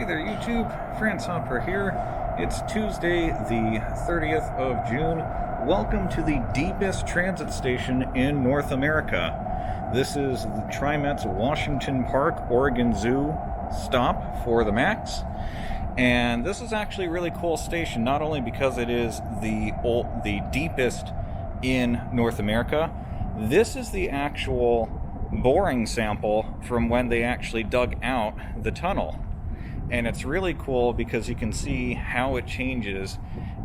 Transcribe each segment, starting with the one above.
Hey there YouTube, France Hopper here. It's Tuesday the 30th of June. Welcome to the deepest transit station in North America. This is the TriMet's Washington Park, Oregon Zoo stop for the MAX. And this is actually a really cool station, not only because it is the deepest in North America. This is the actual boring sample from when they actually dug out the tunnel. And it's really cool because you can see how it changes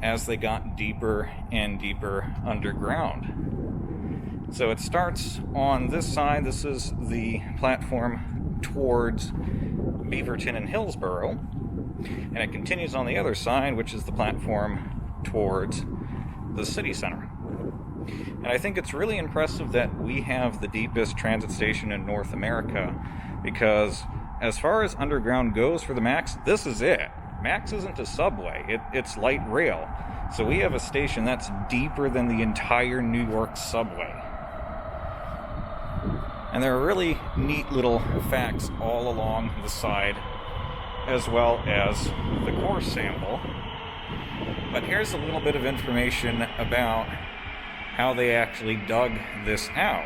as they got deeper and deeper underground. So it starts on this side. This is the platform towards Beaverton and Hillsboro. And it continues on the other side, which is the platform towards the city center. And I think it's really impressive that we have the deepest transit station in North America, because as far as underground goes for the MAX, this is it. MAX isn't a subway, it's light rail. So we have a station that's deeper than the entire New York subway. And there are really neat little facts all along the side, as well as the core sample. But here's a little bit of information about how they actually dug this out.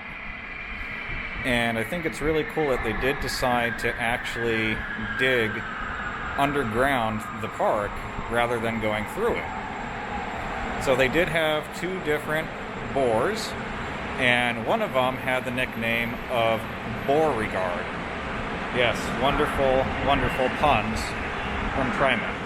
And I think it's really cool that they did decide to actually dig underground the park rather than going through it. So they did have two different bores, and one of them had the nickname of Beauregard. Yes, wonderful, wonderful puns from TriMet.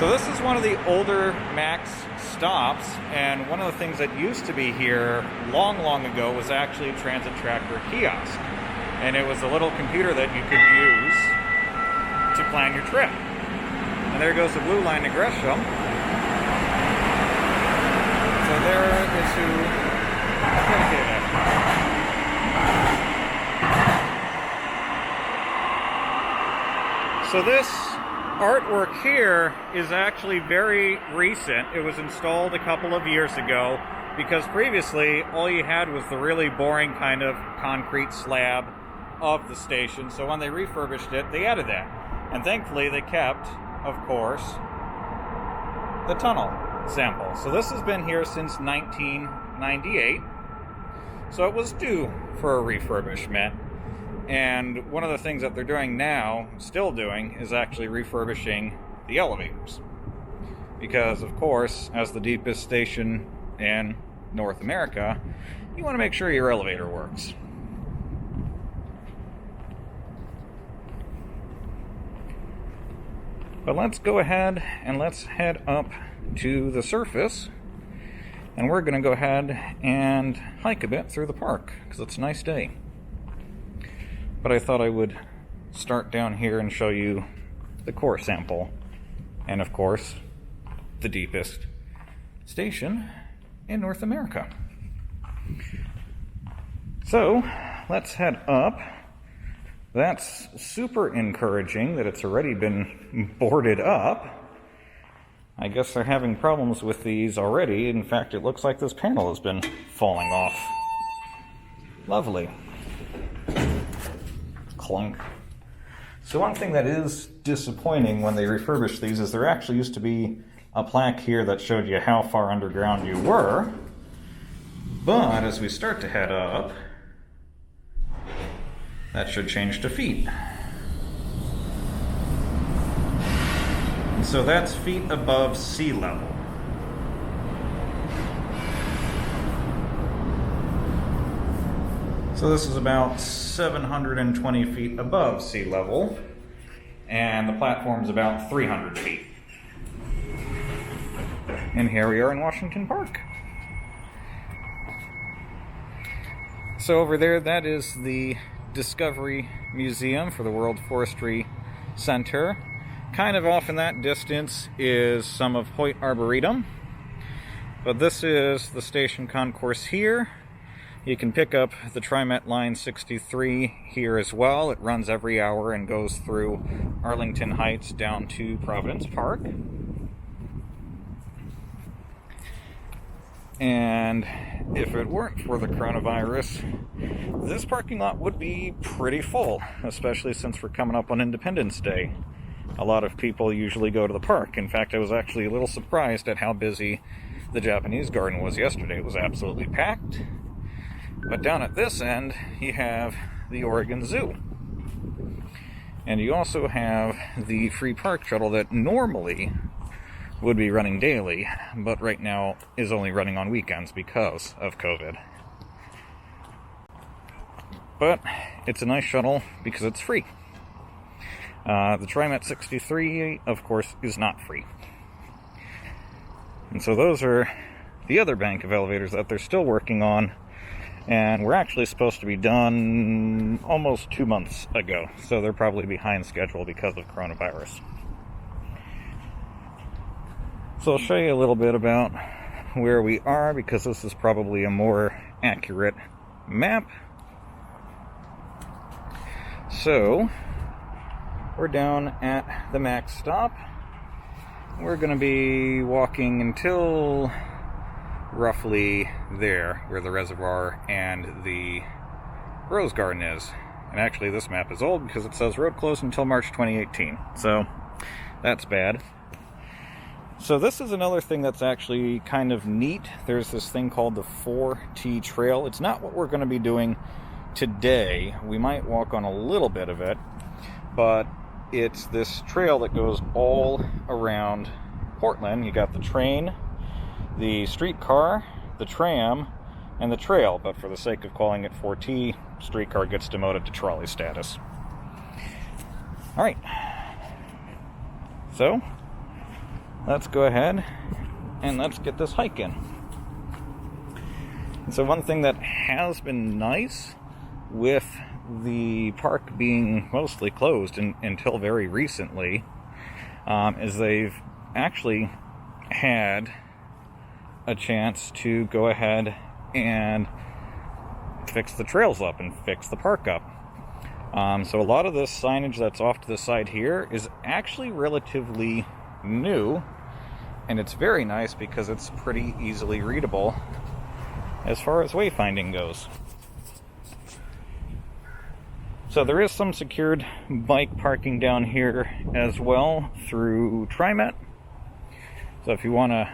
So this is one of the older MAX stops, and one of the things that used to be here long ago was actually a transit tracker kiosk. And it was a little computer that you could use to plan your trip. And there goes the blue line to Gresham. So there is who dedicated it. So this artwork here is actually very recent. It was installed a couple of years ago, because previously all you had was the really boring kind of concrete slab of the station. So when they refurbished it, they added that. And thankfully they kept, of course, the tunnel sample. So this has been here since 1998. So it was due for a refurbishment. And one of the things that they're doing now, still doing, is actually refurbishing the elevators. Because, of course, as the deepest station in North America, you want to make sure your elevator works. But let's go ahead and let's head up to the surface. And we're going to go ahead and hike a bit through the park, because it's a nice day. But I thought I would start down here and show you the core sample. And of course, the deepest station in North America. So, let's head up. That's super encouraging that it's already been boarded up. I guess they're having problems with these already. In fact, it looks like this panel has been falling off. Lovely. Clunk. So one thing that is disappointing when they refurbish these is there actually used to be a plaque here that showed you how far underground you were. But as we start to head up, that should change to feet. And so that's feet above sea level. So this is about 720 feet above sea level, and the platform's about 300 feet. And here we are in Washington Park. So over there, that is the Discovery Museum for the World Forestry Center. Kind of off in that distance is some of Hoyt Arboretum. But this is the station concourse here. You can pick up the TriMet Line 63 here as well. It runs every hour and goes through Arlington Heights down to Providence Park. And if it weren't for the coronavirus, this parking lot would be pretty full, especially since we're coming up on Independence Day. A lot of people usually go to the park. In fact, I was actually a little surprised at how busy the Japanese garden was yesterday. It was absolutely packed. But down at this end, you have the Oregon Zoo. And you also have the free park shuttle that normally would be running daily, but right now is only running on weekends because of COVID. But it's a nice shuttle because it's free. The TriMet 63, of course, is not free. And so those are the other bank of elevators that they're still working on, and we're actually supposed to be done almost 2 months ago, so they're probably behind schedule because of coronavirus. So I'll show you a little bit about where we are, because this is probably a more accurate map. So we're down at the Max stop. We're going to be walking until roughly there, where the reservoir and the rose garden is. And actually this map is old because it says road closed until March 2018. So that's bad. So this is another thing that's actually kind of neat. There's this thing called the 4T Trail. It's not what we're going to be doing today. We might walk on a little bit of it, but it's this trail that goes all around Portland. You got the train, the streetcar, the tram, and the trail, but for the sake of calling it 4T, streetcar gets demoted to trolley status. Alright, so let's go ahead and let's get this hike in. And so one thing that has been nice with the park being mostly closed until very recently is they've actually had a chance to go ahead and fix the trails up and fix the park up. So a lot of this signage that's off to the side here is actually relatively new, and it's very nice because it's pretty easily readable as far as wayfinding goes. So there is some secured bike parking down here as well through TriMet. So if you want to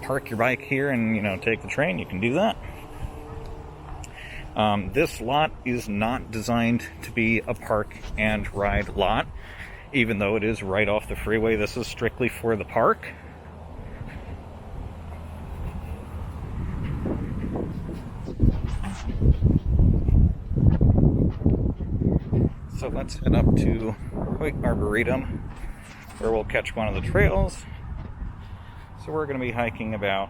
park your bike here and take the train, you can do that. This lot is not designed to be a park and ride lot, even though it is right off the freeway. This is strictly for the park. So let's head up to Hoyt Arboretum, where we'll catch one of the trails. So we're going to be hiking about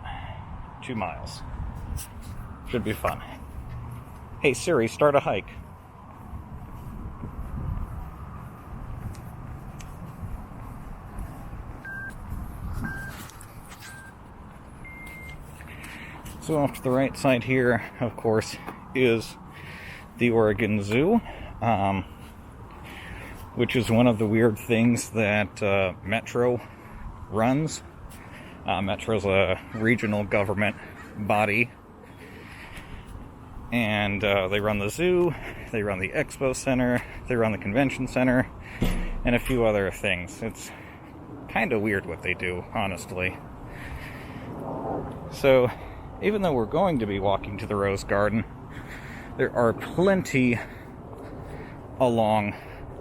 2 miles. Should be fun. Hey Siri, start a hike. So off to the right side here, of course, is the Oregon Zoo, which is one of the weird things that Metro runs. Metro's a regional government body, and they run the zoo, they run the expo center, they run the convention center, and a few other things. It's kind of weird what they do, honestly. So even though we're going to be walking to the Rose Garden, there are plenty along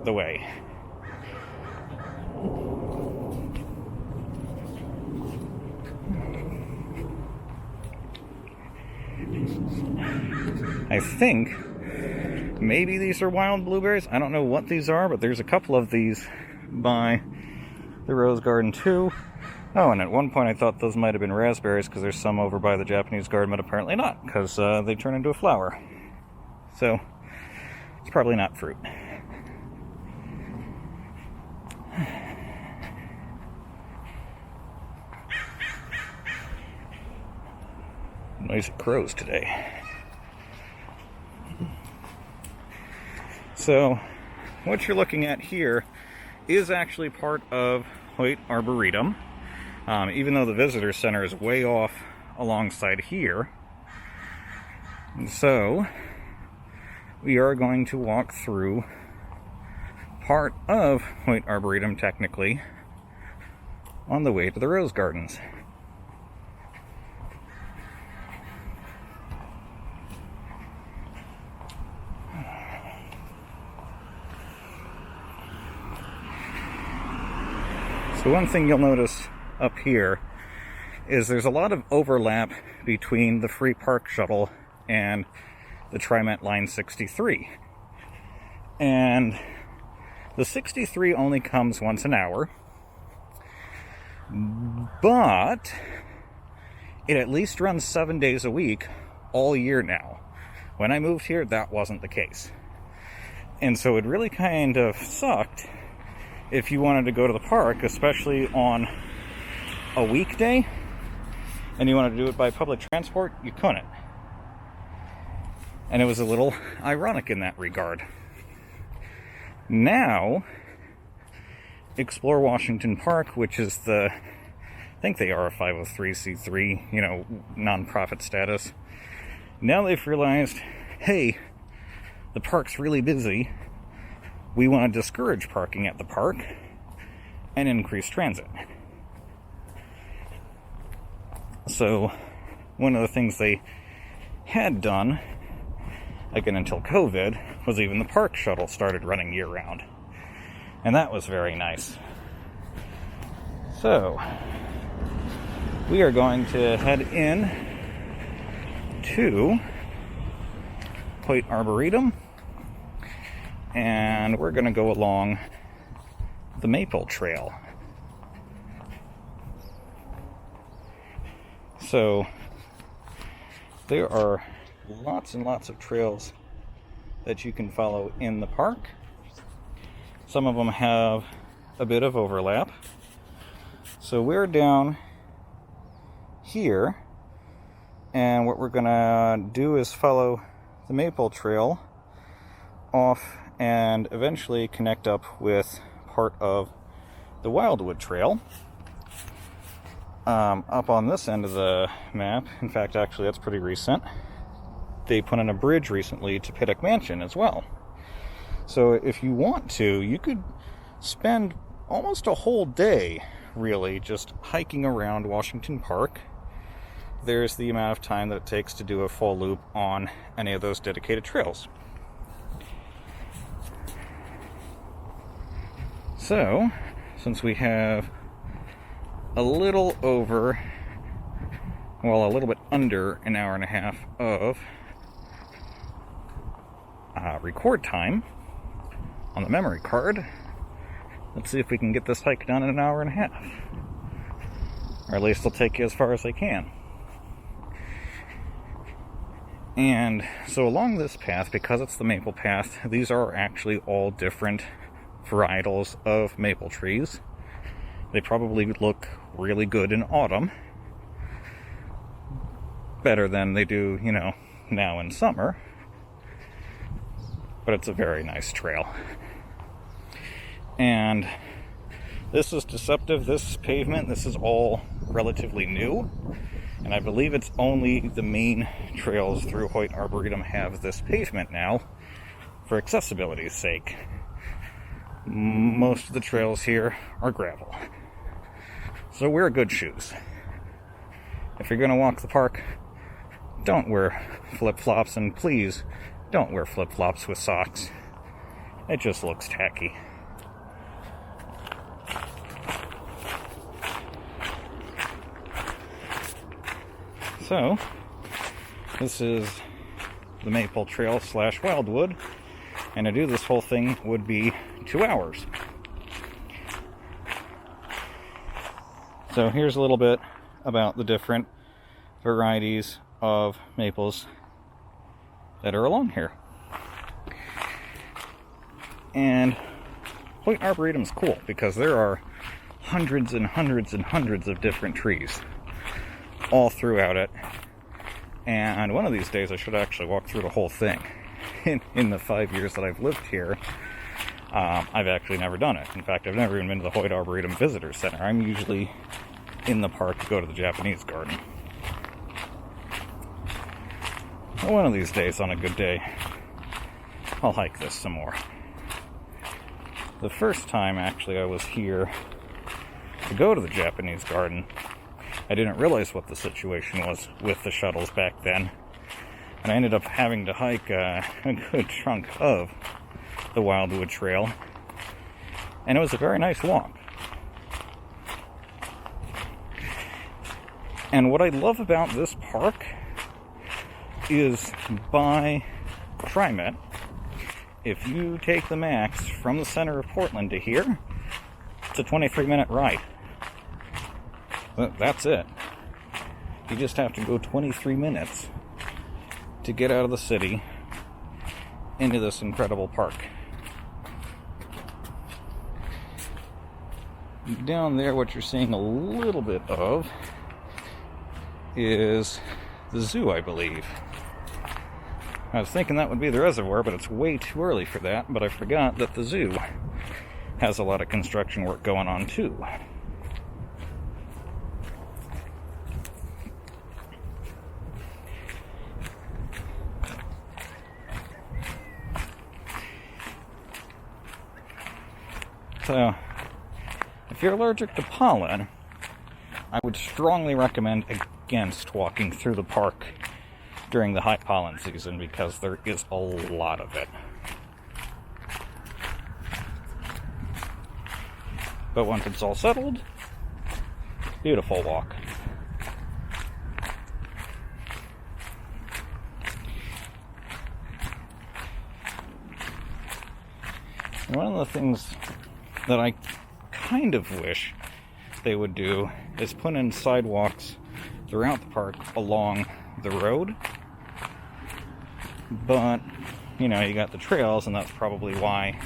the way. I think maybe these are wild blueberries. I don't know what these are, but there's a couple of these by the Rose Garden too. Oh, and at one point I thought those might have been raspberries because there's some over by the Japanese garden, but apparently not, because they turn into a flower. So it's probably not fruit. Noisy crows today. So what you're looking at here is actually part of Hoyt Arboretum. Even though the visitor center is way off alongside here. And so we are going to walk through part of Hoyt Arboretum, technically, on the way to the Rose Gardens. So one thing you'll notice up here is there's a lot of overlap between the free park shuttle and the TriMet Line 63. And the 63 only comes once an hour, but it at least runs 7 days a week all year now. When I moved here, that wasn't the case. And so it really kind of sucked if you wanted to go to the park, especially on a weekday, and you wanted to do it by public transport, you couldn't. And it was a little ironic in that regard. Now, Explore Washington Park, which is I think they are a 503c3, nonprofit status. Now they've realized, hey, the park's really busy. We want to discourage parking at the park and increase transit. So, one of the things they had done, again until COVID, was even the park shuttle started running year-round. And that was very nice. So, we are going to head in to Hoyt Arboretum, and we're going to go along the Maple Trail. So, there are lots and lots of trails that you can follow in the park. Some of them have a bit of overlap. So we're down here, and what we're gonna do is follow the Maple Trail off and eventually connect up with part of the Wildwood Trail. Up on this end of the map, in fact, actually that's pretty recent, they put in a bridge recently to Pittock Mansion as well. So if you want to, you could spend almost a whole day, really, just hiking around Washington Park. There's the amount of time that it takes to do a full loop on any of those dedicated trails. So, since we have a little bit under an hour and a half of record time on the memory card, let's see if we can get this hike done in an hour and a half. Or at least I'll take you as far as I can. And so along this path, because it's the maple path, these are actually all different varietals of maple trees. They probably look really good in autumn. Better than they do, now in summer. But it's a very nice trail. And this is deceptive. This pavement, this is all relatively new. And I believe it's only the main trails through Hoyt Arboretum have this pavement now for accessibility's sake. Most of the trails here are gravel. So wear good shoes. If you're going to walk the park, don't wear flip-flops, and please don't wear flip-flops with socks. It just looks tacky. So, this is the Maple Trail / Wildwood, and to do this whole thing would be 2 hours. So here's a little bit about the different varieties of maples that are along here. And Hoyt Arboretum is cool because there are hundreds and hundreds and hundreds of different trees all throughout it. And one of these days I should actually walk through the whole thing. In the 5 years that I've lived here, I've actually never done it. In fact, I've never even been to the Hoyt Arboretum Visitor Center. I'm usually in the park to go to the Japanese garden. One of these days, on a good day, I'll hike this some more. The first time, actually, I was here to go to the Japanese garden, I didn't realize what the situation was with the shuttles back then. And I ended up having to hike a good chunk of the Wildwood Trail. And it was a very nice walk. And what I love about this park is by TriMet, if you take the Max from the center of Portland to here, it's a 23-minute ride. That's it. You just have to go 23 minutes to get out of the city into this incredible park. Down there, what you're seeing a little bit of is the zoo, I believe. I was thinking that would be the reservoir, but it's way too early for that. But I forgot that the zoo has a lot of construction work going on too. So, if you're allergic to pollen, I would strongly recommend against walking through the park during the high pollen season because there is a lot of it. But once it's all settled, beautiful walk. One of the things that I kind of wish they would do is put in sidewalks throughout the park along the road. But, you know, you got the trails, and that's probably why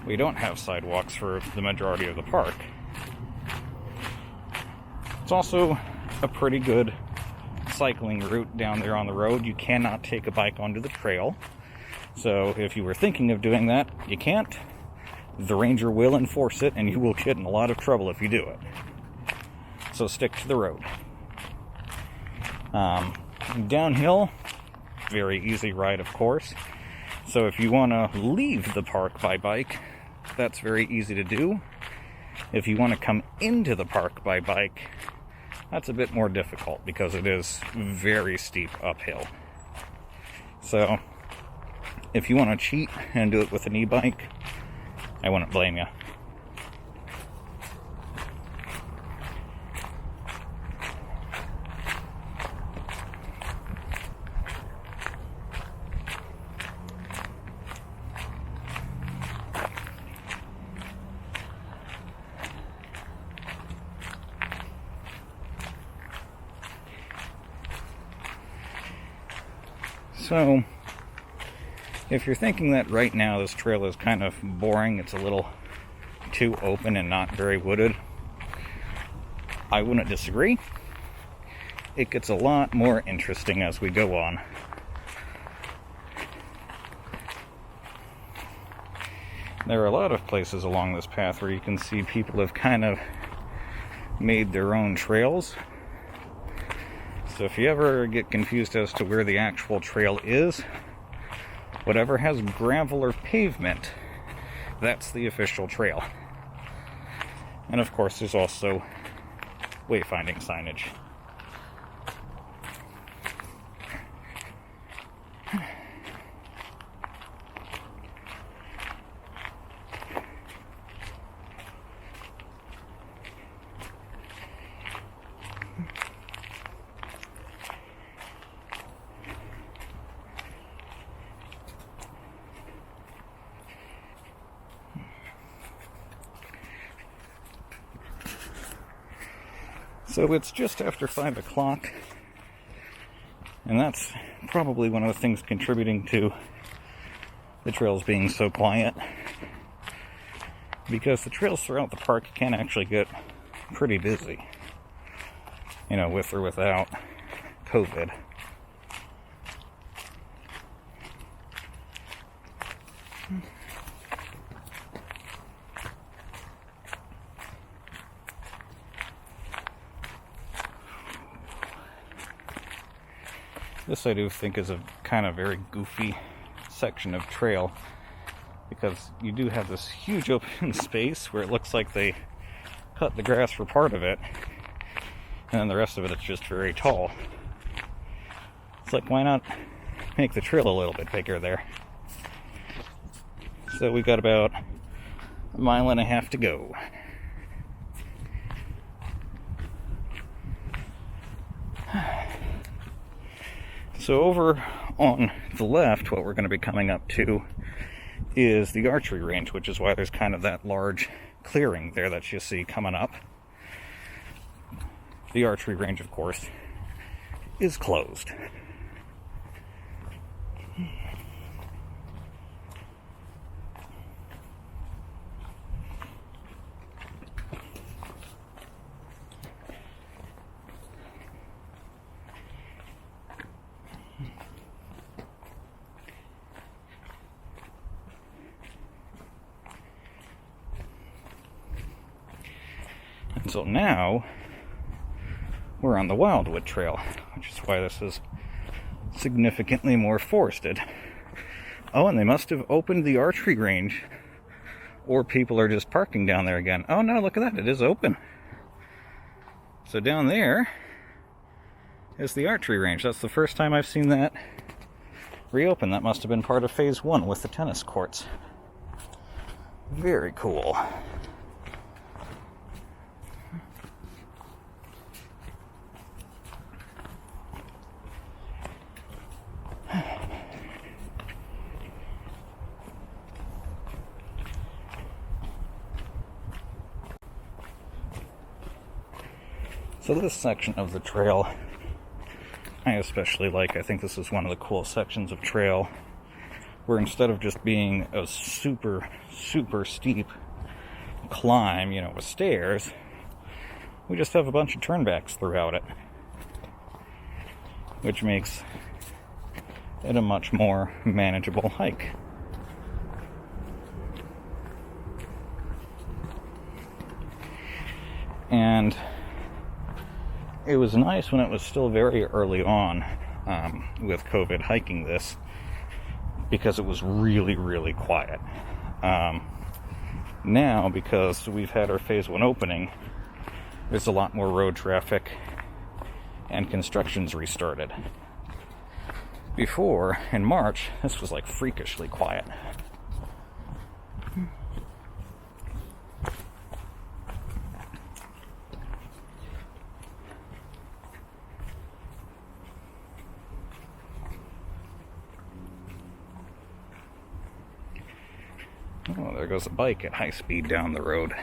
we don't have sidewalks for the majority of the park. It's also a pretty good cycling route down there on the road. You cannot take a bike onto the trail. So if you were thinking of doing that, you can't. The ranger will enforce it, and you will get in a lot of trouble if you do it. So stick to the road. Downhill, very easy ride, of course. So if you want to leave the park by bike, that's very easy to do. If you want to come into the park by bike, that's a bit more difficult because it is very steep uphill. So if you want to cheat and do it with an e-bike, I wouldn't blame you. So, if you're thinking that right now this trail is kind of boring, it's a little too open and not very wooded, I wouldn't disagree. It gets a lot more interesting as we go on. There are a lot of places along this path where you can see people have kind of made their own trails. So if you ever get confused as to where the actual trail is, whatever has gravel or pavement, that's the official trail. And of course, there's also wayfinding signage. So it's just after 5 o'clock, and that's probably one of the things contributing to the trails being so quiet, because the trails throughout the park can actually get pretty busy, you know, with or without COVID. The This I do think is a kind of very goofy section of trail, because you do have this huge open space where it looks like they cut the grass for part of it, and then the rest of it is just very tall. It's like, why not make the trail a little bit bigger there? So we got about 1.5 miles to go. So over on the left, what we're going to be coming up to is the archery range, which is why there's kind of that large clearing there that you see coming up. The archery range, of course, is closed. And so now we're on the Wildwood Trail, which is why this is significantly more forested. Oh, and they must have opened the archery range, or people are just parking down there again. Oh no, look at that, it is open. So down there is the archery range. That's the first time I've seen that reopen. That must have been part of phase 1 with the tennis courts. Very cool. So this section of the trail I especially like. I think this is one of the cool sections of trail where instead of just being a super steep climb, you know, with stairs, we just have a bunch of turnbacks throughout it, which makes it a much more manageable hike. And it was nice when it was still very early on with COVID hiking this, because it was really quiet. Now, because we've had our phase 1 opening, there's a lot more road traffic and construction's restarted. Before, in March, this was like freakishly quiet. Oh, there goes a bike at high speed down the road.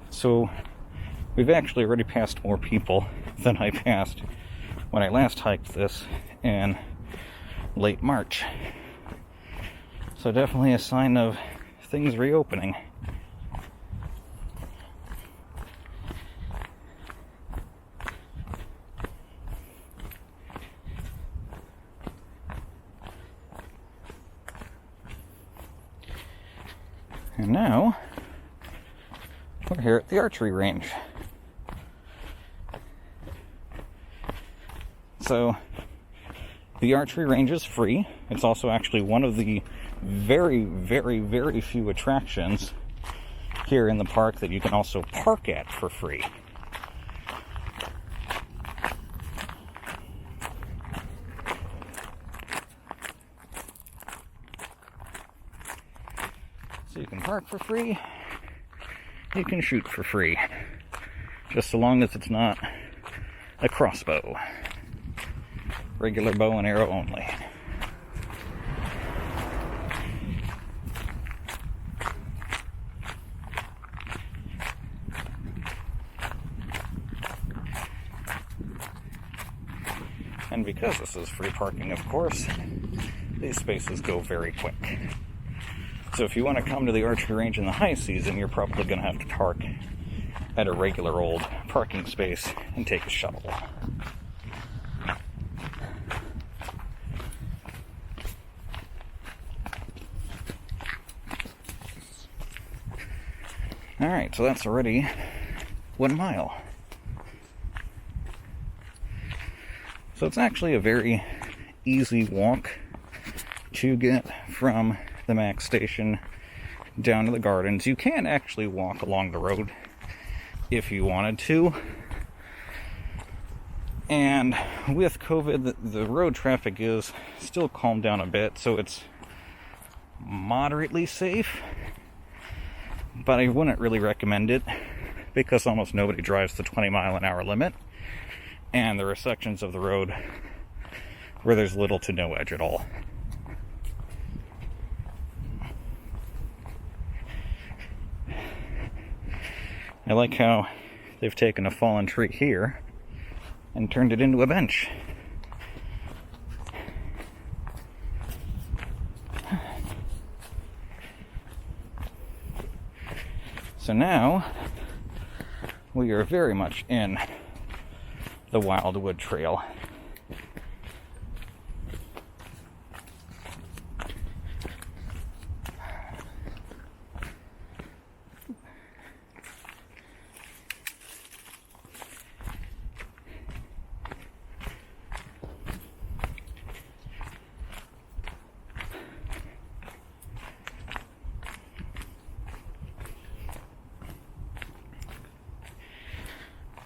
So we've actually already passed more people than I passed when I last hiked this in late March. So definitely a sign of things reopening. And now we're here at the archery range. So the archery range is free. It's also actually one of the very few attractions here in the park that you can also park at for free. So you can park for free, you can shoot for free, just so long as it's not a crossbow. Regular bow and arrow only. And because this is free parking, of course, these spaces go very quick. So if you want to come to the archery range in the high season, you're probably going to have to park at a regular old parking space and take a shuttle. Alright, so that's already 1 mile. So it's actually a very easy walk to get from the Mac station down to the gardens. You can actually walk along the road if you wanted to. And with COVID, the road traffic is still calmed down a bit, so it's moderately safe. But I wouldn't really recommend it because almost nobody drives the 20-mile-an-hour limit. And there are sections of the road where there's little to no edge at all. I like how they've taken a fallen tree here and turned it into a bench. So now we are very much in the Wildwood Trail.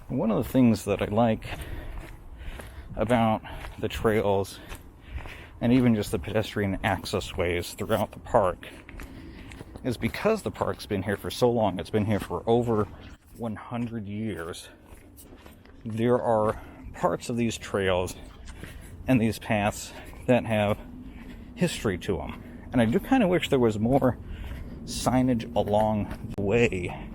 One of the things that I like about the trails and even just the pedestrian access ways throughout the park is because the park's been here for so long, it's been here for over 100 years, there are parts of these trails and these paths that have history to them. And I do kind of wish there was more signage along the way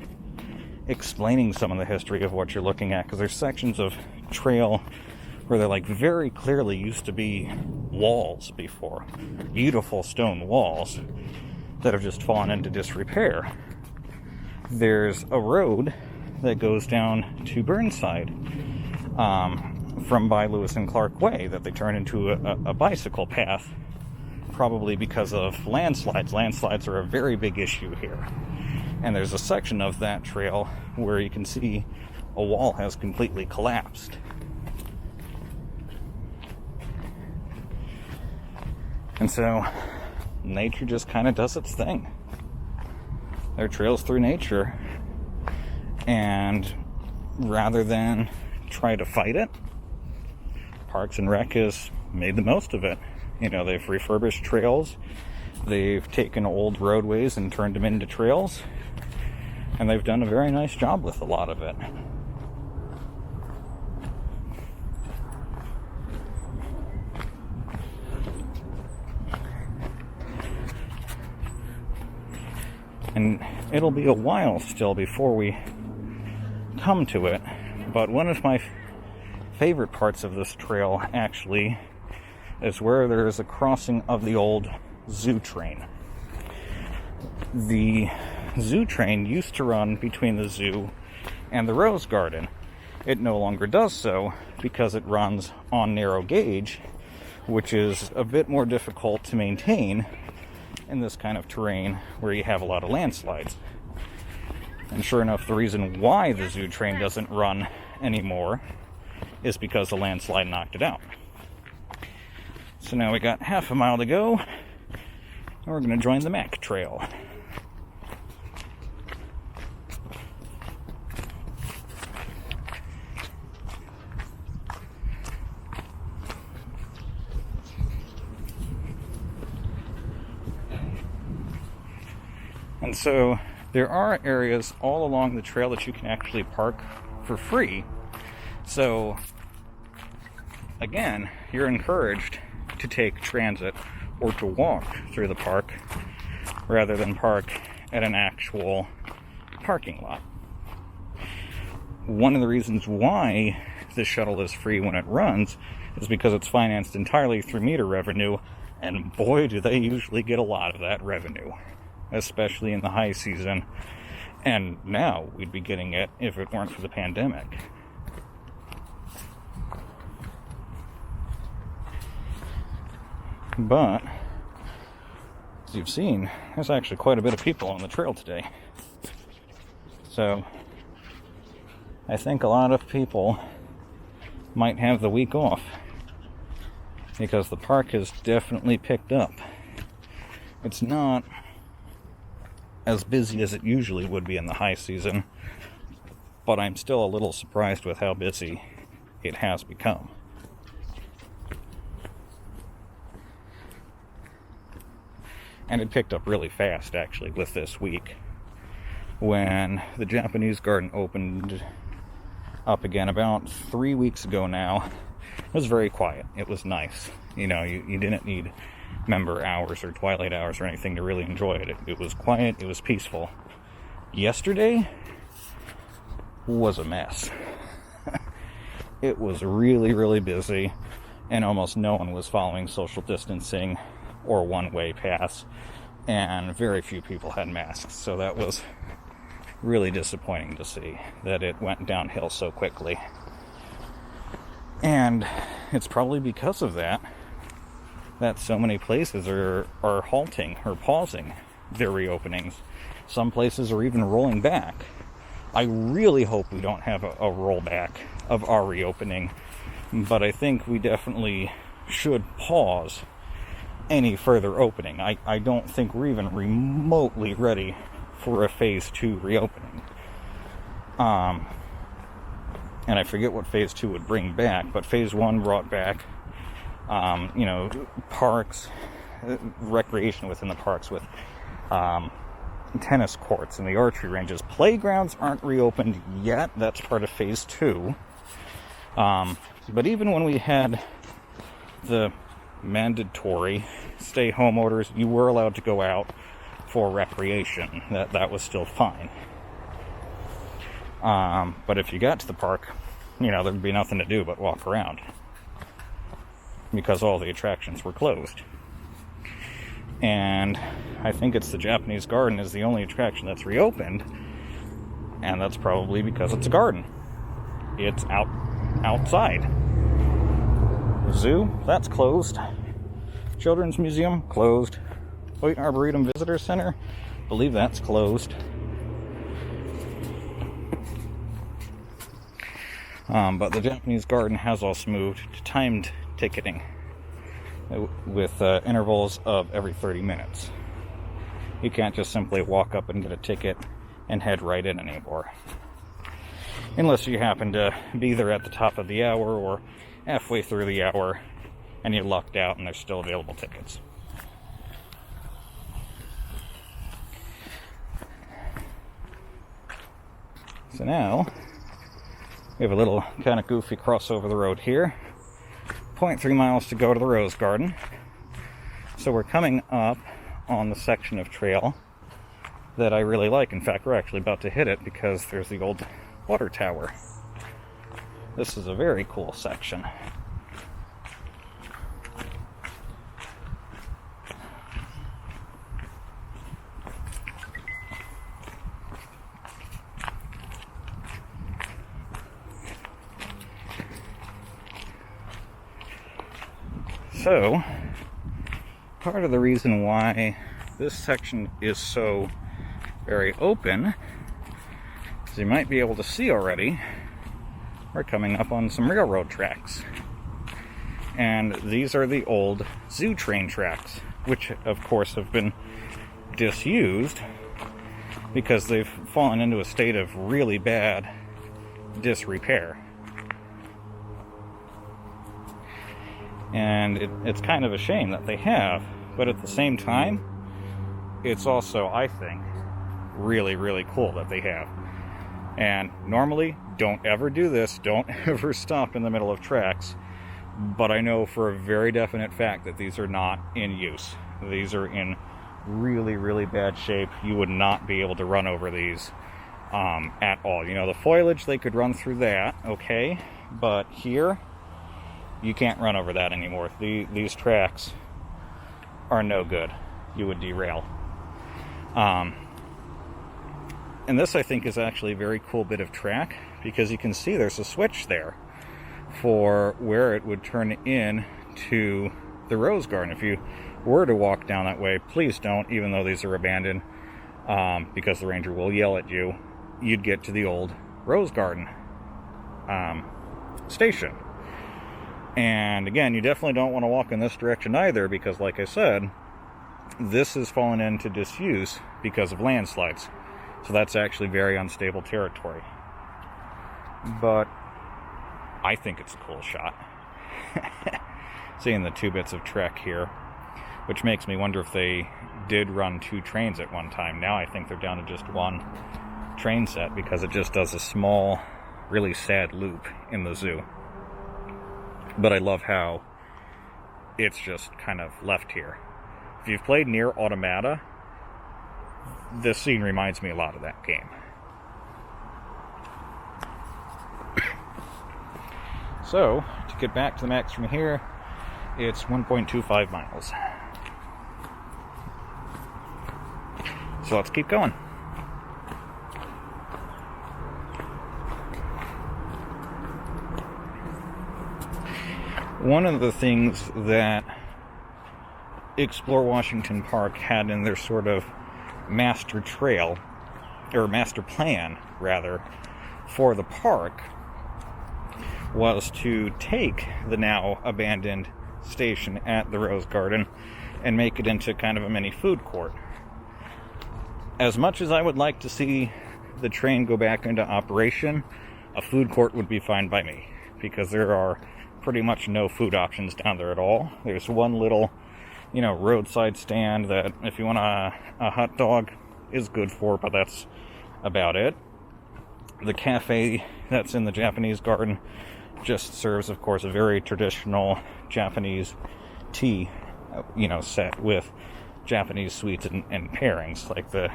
explaining some of the history of what you're looking at, because there's sections of trail where they're like very clearly used to be walls before, beautiful stone walls that have just fallen into disrepair. There's a road that goes down to Burnside from by Lewis and Clark Way that they turn into a bicycle path, probably because of landslides. Landslides are a very big issue here. And there's a section of that trail where you can see a wall has completely collapsed. And so nature just kind of does its thing. There are trails through nature, and rather than try to fight it, Parks and Rec has made the most of it. You know, they've refurbished trails, they've taken old roadways and turned them into trails, and they've done a very nice job with a lot of it. And it'll be a while still before we come to it, but one of my favorite parts of this trail actually is where there is a crossing of the old zoo train. The zoo train used to run between the zoo and the Rose Garden. It no longer does so because it runs on narrow gauge, which is a bit more difficult to maintain in this kind of terrain where you have a lot of landslides. And sure enough, the reason why the zoo train doesn't run anymore is because the landslide knocked it out. So now we got half a mile to go, and we're going to join the Mac Trail. And so there are areas all along the trail that you can actually park for free. So again, you're encouraged to take transit or to walk through the park rather than park at an actual parking lot. One of the reasons why this shuttle is free when it runs is because it's financed entirely through meter revenue And boy, do they usually get a lot of that revenue, especially in the high season. And now we'd be getting it if it weren't for the pandemic. But, as you've seen, there's actually quite a bit of people on the trail today. So, I think a lot of people might have the week off, because the park has definitely picked up. It's not as busy as it usually would be in the high season, but I'm still a little surprised with how busy it has become. And it picked up really fast, actually, with this week. When the Japanese garden opened up again about 3 weeks ago now, it was very quiet. It was nice. You know, you didn't need member hours or twilight hours or anything to really enjoy it. It was quiet. It was peaceful. Yesterday was a mess. It was really, really busy, and almost no one was following social distancing or one-way pass, and very few people had masks. So that was really disappointing to see that it went downhill so quickly. And it's probably because of that so many places are halting or pausing their reopenings. Some places are even rolling back. I really hope we don't have a rollback of our reopening, but I think we definitely should pause any further opening. I don't think we're even remotely ready for a phase 2 reopening. And I forget what phase 2 would bring back, but phase 1 brought back, parks, recreation within the parks with tennis courts and the archery ranges. Playgrounds aren't reopened yet. That's part of phase 2. But even when we had the mandatory stay-home orders, you were allowed to go out for recreation. That was still fine. But if you got to the park, there'd be nothing to do but walk around, because all the attractions were closed. And I think it's the Japanese garden is the only attraction that's reopened, and that's probably because it's a garden. It's outside. Zoo, that's closed. Children's Museum, closed. Hoyt Arboretum Visitor Center, believe that's closed. But the Japanese garden has also moved to timed ticketing with intervals of every 30 minutes. You can't just simply walk up and get a ticket and head right in anymore, unless you happen to be there at the top of the hour or halfway through the hour and you're lucked out and there's still available tickets. So now we have a little kind of goofy crossover the road here. 0.3 miles to go to the Rose Garden. So we're coming up on the section of trail that I really like. In fact, we're actually about to hit it because there's the old water tower. This is a very cool section. So, part of the reason why this section is so very open, as you might be able to see already, we're coming up on some railroad tracks. And these are the old zoo train tracks, which of course have been disused because they've fallen into a state of really bad disrepair. And it's kind of a shame that they have, but at the same time, it's also, I think, really, really cool that they have. And normally, don't ever do this, don't ever stop in the middle of tracks, but I know for a very definite fact that these are not in use. These are in really, really bad shape. You would not be able to run over these at all. The foliage, they could run through that, okay, but here, you can't run over that anymore. These tracks are no good. You would derail. And this, I think, is actually a very cool bit of track, because you can see there's a switch there for where it would turn in to the rose garden. If you were to walk down that way, please don't, even though these are abandoned, because the ranger will yell at you. You'd get to the old rose garden station. And again, you definitely don't want to walk in this direction either, because like I said, this has fallen into disuse because of landslides. So that's actually very unstable territory. But I think it's a cool shot. Seeing the 2 bits of trek here, which makes me wonder if they did run 2 trains at one time. Now I think they're down to just 1 train set, because it just does a small, really sad loop in the zoo. But I love how it's just kind of left here. If you've played Nier Automata, this scene reminds me a lot of that game. So, to get back to the max from here, it's 1.25 miles. So let's keep going. One of the things that Explore Washington Park had in their sort of master trail, or master plan, rather, for the park, was to take the now abandoned station at the Rose Garden and make it into kind of a mini food court. As much as I would like to see the train go back into operation, a food court would be fine by me, because there are pretty much no food options down there at all. There's one little, roadside stand that if you want a hot dog is good for, but that's about it. The cafe that's in the Japanese garden just serves, of course, a very traditional Japanese tea, set with Japanese sweets and pairings. Like, the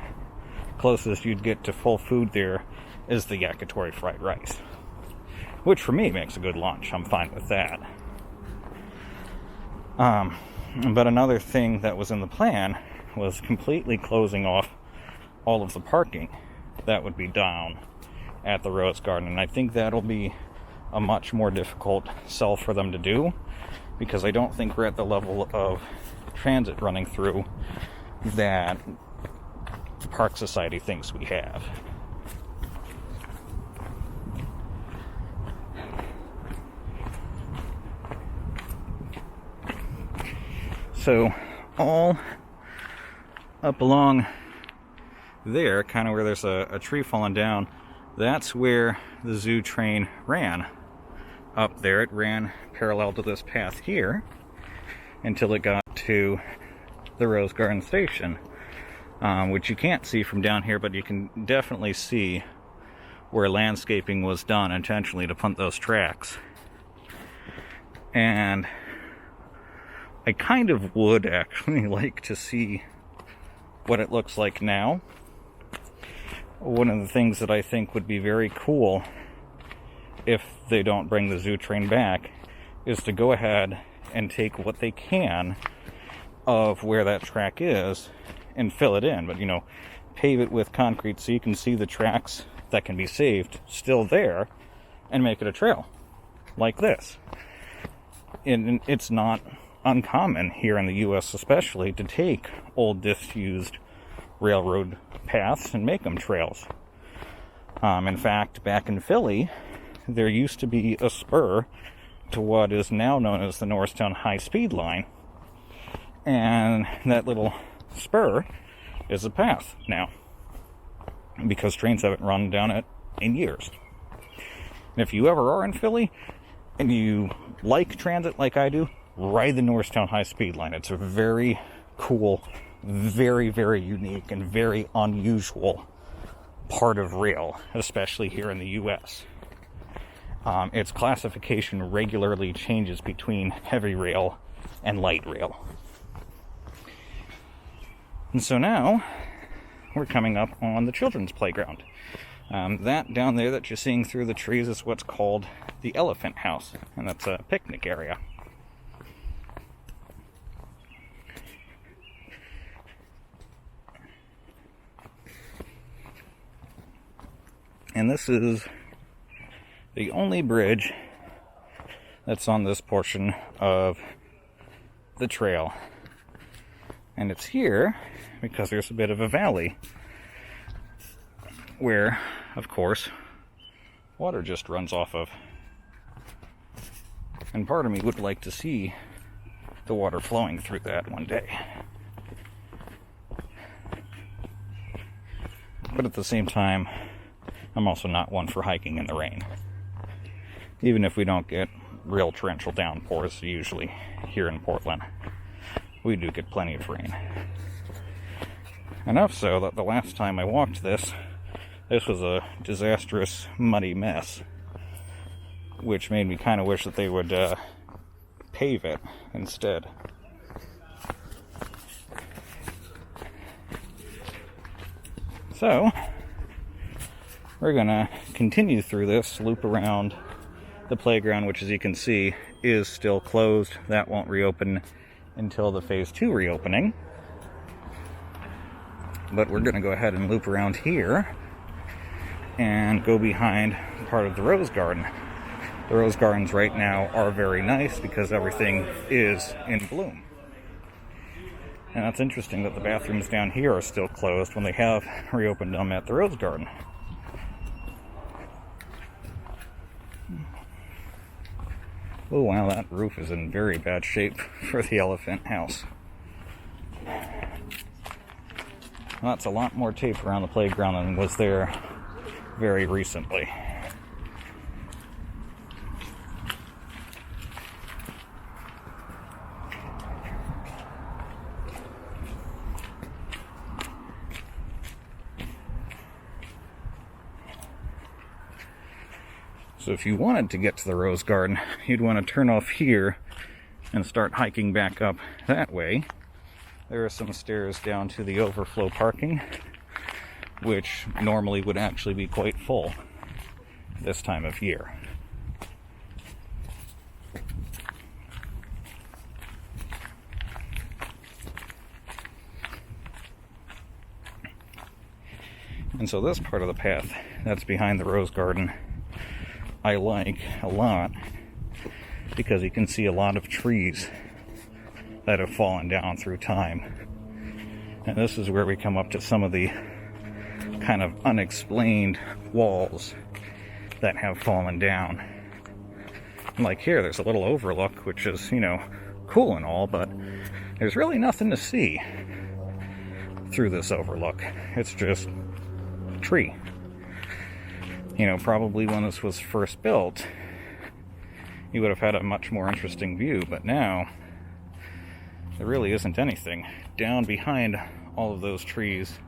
closest you'd get to full food there is the yakitori fried rice, which for me makes a good lunch. I'm fine with that. But another thing that was in the plan was completely closing off all of the parking that would be down at the Rose Garden. And I think that'll be a much more difficult sell for them to do, because I don't think we're at the level of transit running through that the Park Society thinks we have. So, all up along there, kind of where there's a tree falling down, that's where the zoo train ran. Up there, it ran parallel to this path here until it got to the Rose Garden Station, which you can't see from down here, but you can definitely see where landscaping was done intentionally to punt those tracks. And I kind of would actually like to see what it looks like now. One of the things that I think would be very cool if they don't bring the zoo train back is to go ahead and take what they can of where that track is and fill it in, but pave it with concrete so you can see the tracks that can be saved still there, and make it a trail like this. And it's not uncommon here in the US especially to take old disused railroad paths and make them trails. In fact, back in Philly, there used to be a spur to what is now known as the Norristown High Speed Line, and that little spur is a path now, because trains haven't run down it in years. And if you ever are in Philly and you like transit like I do, ride the Norristown High Speed Line. It's a very cool, very, very unique, and very unusual part of rail, especially here in the US. Its classification regularly changes between heavy rail and light rail. And so now we're coming up on the children's playground. That down there that you're seeing through the trees is what's called the Elephant House, and that's a picnic area. And this is the only bridge that's on this portion of the trail. And it's here because there's a bit of a valley where, of course, water just runs off of. And part of me would like to see the water flowing through that one day. But at the same time, I'm also not one for hiking in the rain. Even if we don't get real torrential downpours usually here in Portland, we do get plenty of rain. Enough so that the last time I walked this was a disastrous, muddy mess, which made me kind of wish that they would pave it instead. So, we're gonna continue through this, loop around the playground, which, as you can see, is still closed. That won't reopen until the Phase 2 reopening. But we're gonna go ahead and loop around here and go behind part of the Rose Garden. The Rose Gardens right now are very nice because everything is in bloom. And that's interesting that the bathrooms down here are still closed when they have reopened them at the Rose Garden. Oh wow, that roof is in very bad shape for the elephant house. Well, that's a lot more tape around the playground than was there very recently. So if you wanted to get to the Rose Garden, you'd want to turn off here and start hiking back up that way. There are some stairs down to the overflow parking, which normally would actually be quite full this time of year. And so this part of the path that's behind the Rose Garden I like a lot because you can see a lot of trees that have fallen down through time. And this is where we come up to some of the kind of unexplained walls that have fallen down. Like here, there's a little overlook, which is, cool and all, but there's really nothing to see through this overlook. It's just a tree. Probably when this was first built, you would have had a much more interesting view, but now there really isn't anything. Down behind all of those trees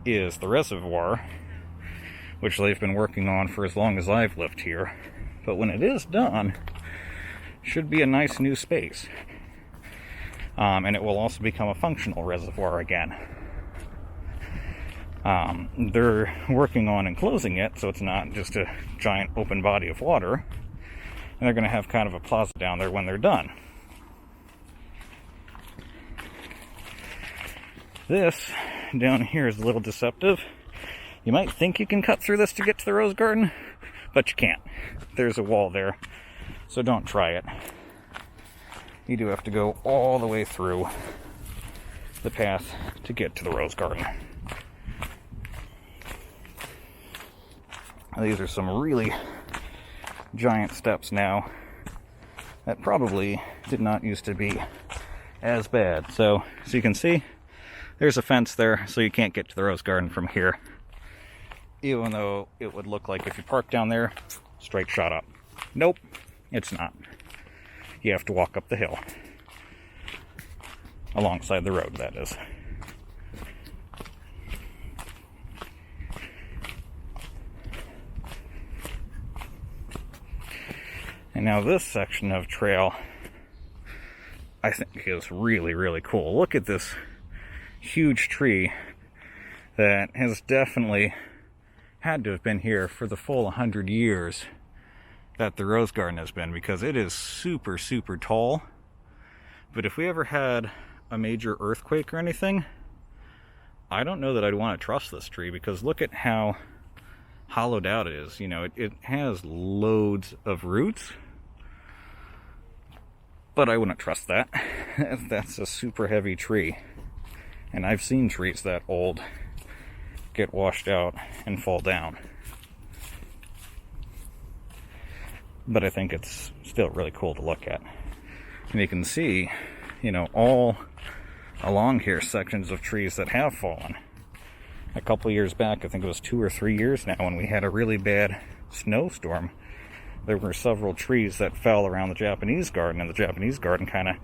is the reservoir, which they've been working on for as long as I've lived here. But when it is done, it should be a nice new space. And it will also become a functional reservoir again. They're working on enclosing it so it's not just a giant open body of water. And they're going to have kind of a plaza down there when they're done. This down here is a little deceptive. You might think you can cut through this to get to the Rose Garden, but you can't. There's a wall there, so don't try it. You do have to go all the way through the path to get to the Rose Garden. These are some really giant steps now that probably did not used to be as bad. So as you can see, there's a fence there, so you can't get to the Rose Garden from here. Even though it would look like if you park down there, straight shot up. Nope, it's not. You have to walk up the hill. Alongside the road, that is. And now this section of trail, I think is really, really cool. Look at this huge tree that has definitely had to have been here for the full 100 years that the Rose Garden has been, because it is super, super tall. But if we ever had a major earthquake or anything, I don't know that I'd want to trust this tree, because look at how hollowed out it is. You know, it has loads of roots, but I wouldn't trust that. That's a super heavy tree. And I've seen trees that old get washed out and fall down. But I think it's still really cool to look at. And you can see, you know, all along here sections of trees that have fallen. A couple years back, I think it was 2 or 3 years now, when we had a really bad snowstorm, there were several trees that fell around the Japanese garden, and the Japanese garden kind of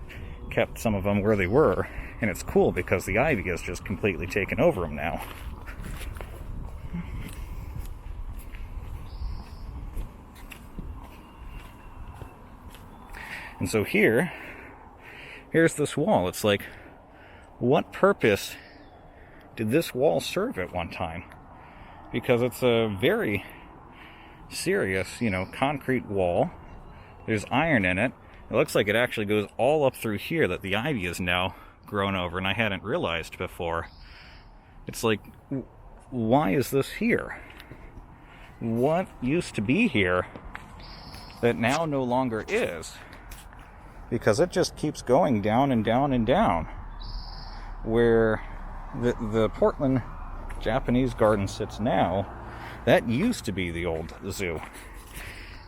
kept some of them where they were. And it's cool because the ivy has just completely taken over them now. And so here's this wall. It's like, what purpose did this wall serve at one time? Because it's a very serious, you know, concrete wall. There's iron in it. It looks like it actually goes all up through here, that the ivy is now grown over, and I hadn't realized before. It's like, why is this here? What used to be here that now no longer is? Because it just keeps going down and down and down. Where the Portland Japanese garden sits now, that used to be the old zoo.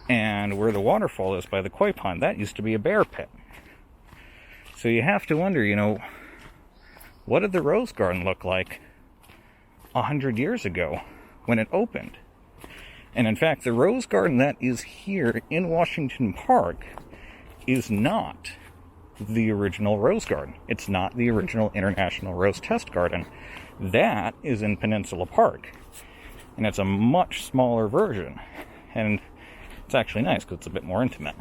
And where the waterfall is by the koi pond, that used to be a bear pit. So you have to wonder, you know, what did the Rose Garden look like 100 years ago when it opened? And in fact, the Rose Garden that is here in Washington Park is not the original Rose Garden. It's not the original International Rose Test Garden. That is in Peninsula Park. And it's a much smaller version. And it's actually nice because it's a bit more intimate.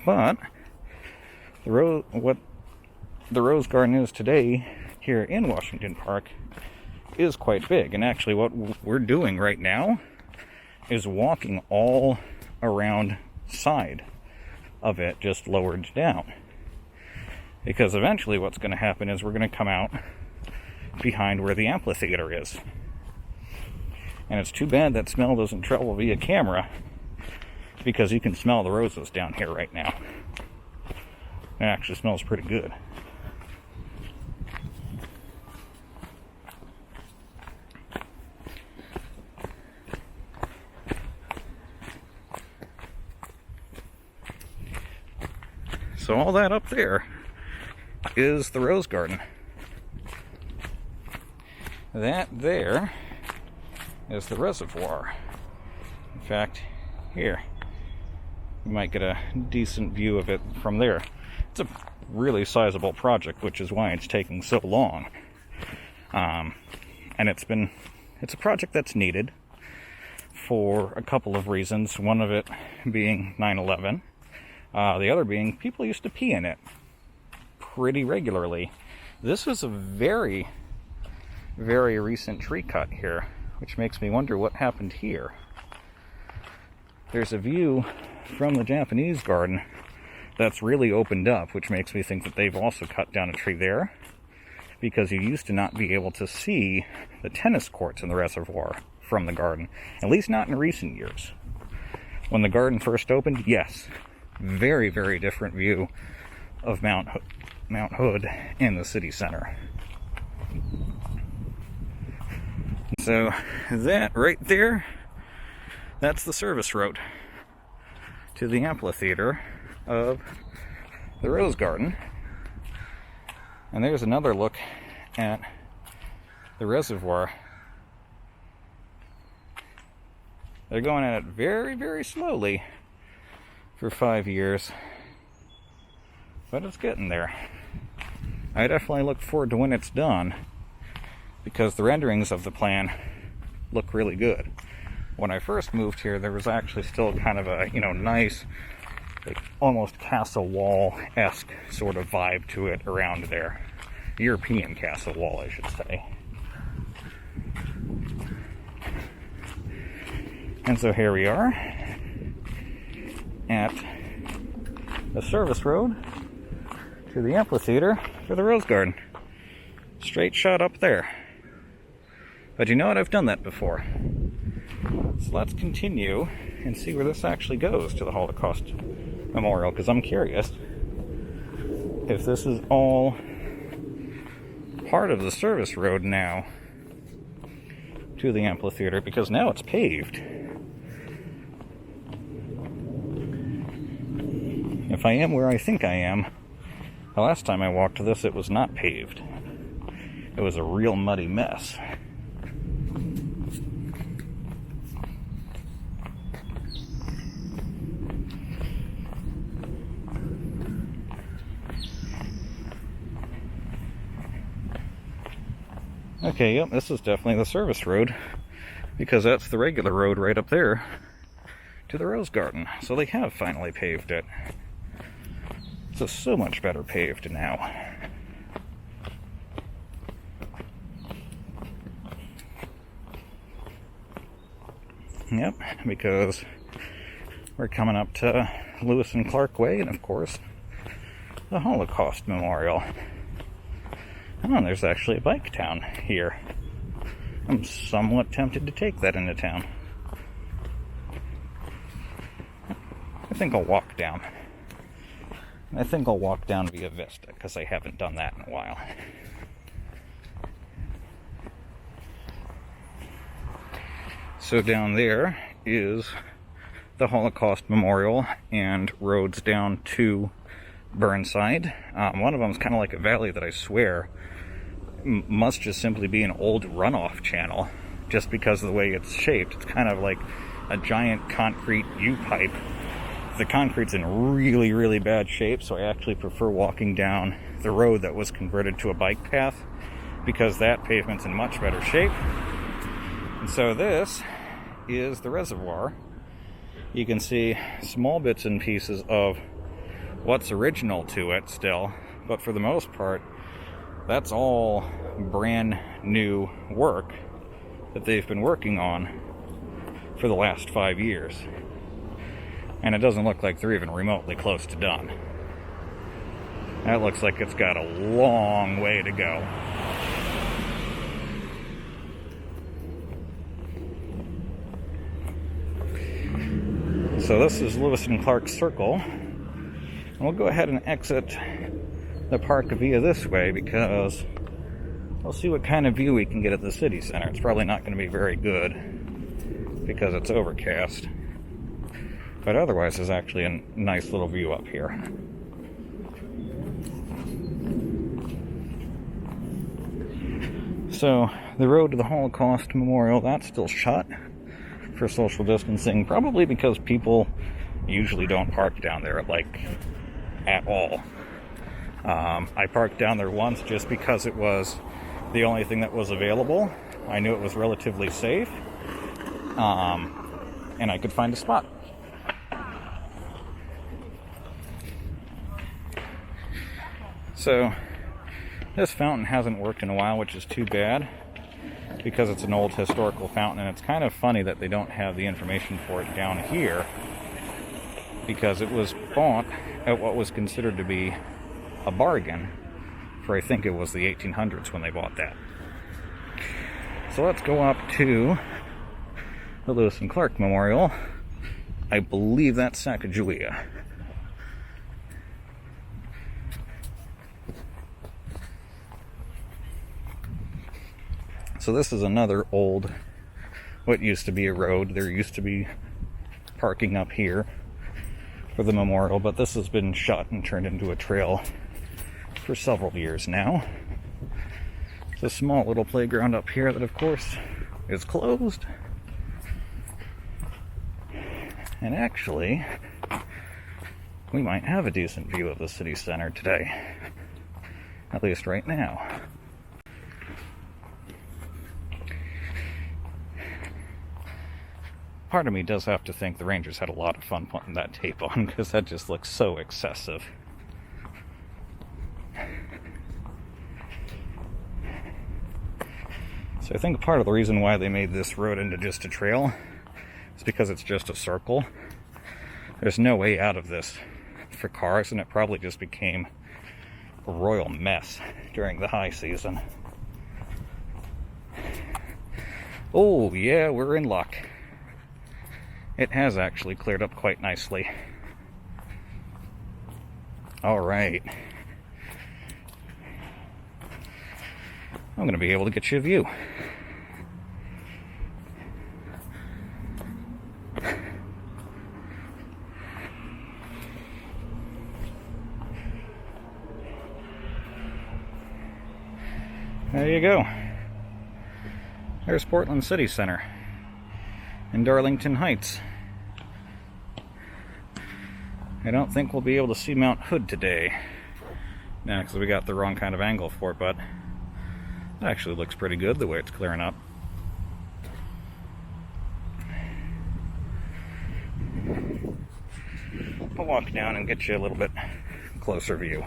But what the Rose Garden is today here in Washington Park is quite big. And actually what we're doing right now is walking all around side of it, just lowered down. Because eventually what's going to happen is we're going to come out behind where the amphitheater is. And it's too bad that smell doesn't travel via camera, because you can smell the roses down here right now. It actually smells pretty good. So all that up there is the Rose Garden. That there is the reservoir. In fact, here, you might get a decent view of it from there. It's a really sizable project, which is why it's taking so long. And it's a project that's needed for a couple of reasons. One of it being 9/11. The other being, people used to pee in it pretty regularly. This is a very, very recent tree cut here, which makes me wonder what happened here. There's a view from the Japanese garden that's really opened up, which makes me think that they've also cut down a tree there, because you used to not be able to see the tennis courts in the reservoir from the garden, at least not in recent years. When the garden first opened, yes, very, very different view of Mount Hood and the city center. So that right there, that's the service road to the amphitheater of the Rose Garden. And there's another look at the reservoir. They're going at it very, very slowly for 5 years, but it's getting there. I definitely look forward to when it's done, because the renderings of the plan look really good. When I first moved here, there was actually still kind of a, nice, like almost castle wall-esque sort of vibe to it around there. European castle wall, I should say. And so here we are at the service road to the amphitheater for the Rose Garden. Straight shot up there. But you know what? I've done that before. So let's continue and see where this actually goes to the Holocaust Memorial, because I'm curious if this is all part of the service road now to the amphitheater, because now it's paved. If I am where I think I am, the last time I walked this, it was not paved. It was a real muddy mess. Okay, yep, this is definitely the service road, because that's the regular road right up there to the Rose Garden. So they have finally paved it. It's so much better paved now. Yep, because we're coming up to Lewis and Clark Way, and of course, the Holocaust Memorial. Oh, and there's actually a bike town here. I'm somewhat tempted to take that into town. I think I'll walk down. I think I'll walk down via Vista, because I haven't done that in a while. So down there is the Holocaust Memorial and roads down to Burnside. One of them is kind of like a valley that I swear must just simply be an old runoff channel, just because of the way it's shaped. It's kind of like a giant concrete U-pipe. The concrete's in really, really bad shape, so I actually prefer walking down the road that was converted to a bike path, because that pavement's in much better shape. And so this is the reservoir. You can see small bits and pieces of what's original to it still, but for the most part, that's all brand new work that they've been working on for the last 5 years. And it doesn't look like they're even remotely close to done. That looks like it's got a long way to go. So this is Lewis and Clark Circle. And we'll go ahead and exit the park via this way, because we'll see what kind of view we can get at the city center. It's probably not going to be very good because it's overcast. But otherwise, there's actually a nice little view up here. So, the road to the Holocaust Memorial, that's still shut for social distancing, probably because people usually don't park down there, like, at all. I parked down there once just because it was the only thing that was available. I knew it was relatively safe, and I could find a spot. So, this fountain hasn't worked in a while, which is too bad, because it's an old historical fountain, and it's kind of funny that they don't have the information for it down here, because it was bought at what was considered to be a bargain for, I think it was the 1800s when they bought that. So let's go up to the Lewis and Clark Memorial. I believe that's Sacagawea. So this is another old, what used to be a road. There used to be parking up here for the memorial, but this has been shut and turned into a trail for several years now. It's a small little playground up here that, of course, is closed. And actually, we might have a decent view of the city center today, at least right now. Part of me does have to think the Rangers had a lot of fun putting that tape on, because that just looks so excessive. So I think part of the reason why they made this road into just a trail is because it's just a circle. There's no way out of this for cars, and it probably just became a royal mess during the high season. Oh, yeah, we're in luck. It has actually cleared up quite nicely. All right. I'm going to be able to get you a view. There you go. There's Portland City Center in Darlington Heights. I don't think we'll be able to see Mount Hood today. Yeah, because we got the wrong kind of angle for it, but it actually looks pretty good the way it's clearing up. I'll walk down and get you a little bit closer view.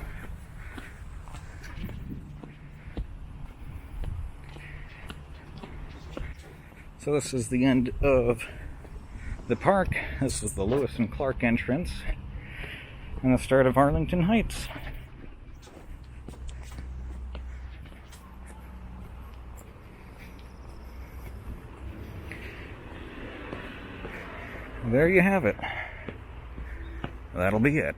So this is the end of the park. This is the Lewis and Clark entrance and the start of Arlington Heights. There you have it. That'll be it.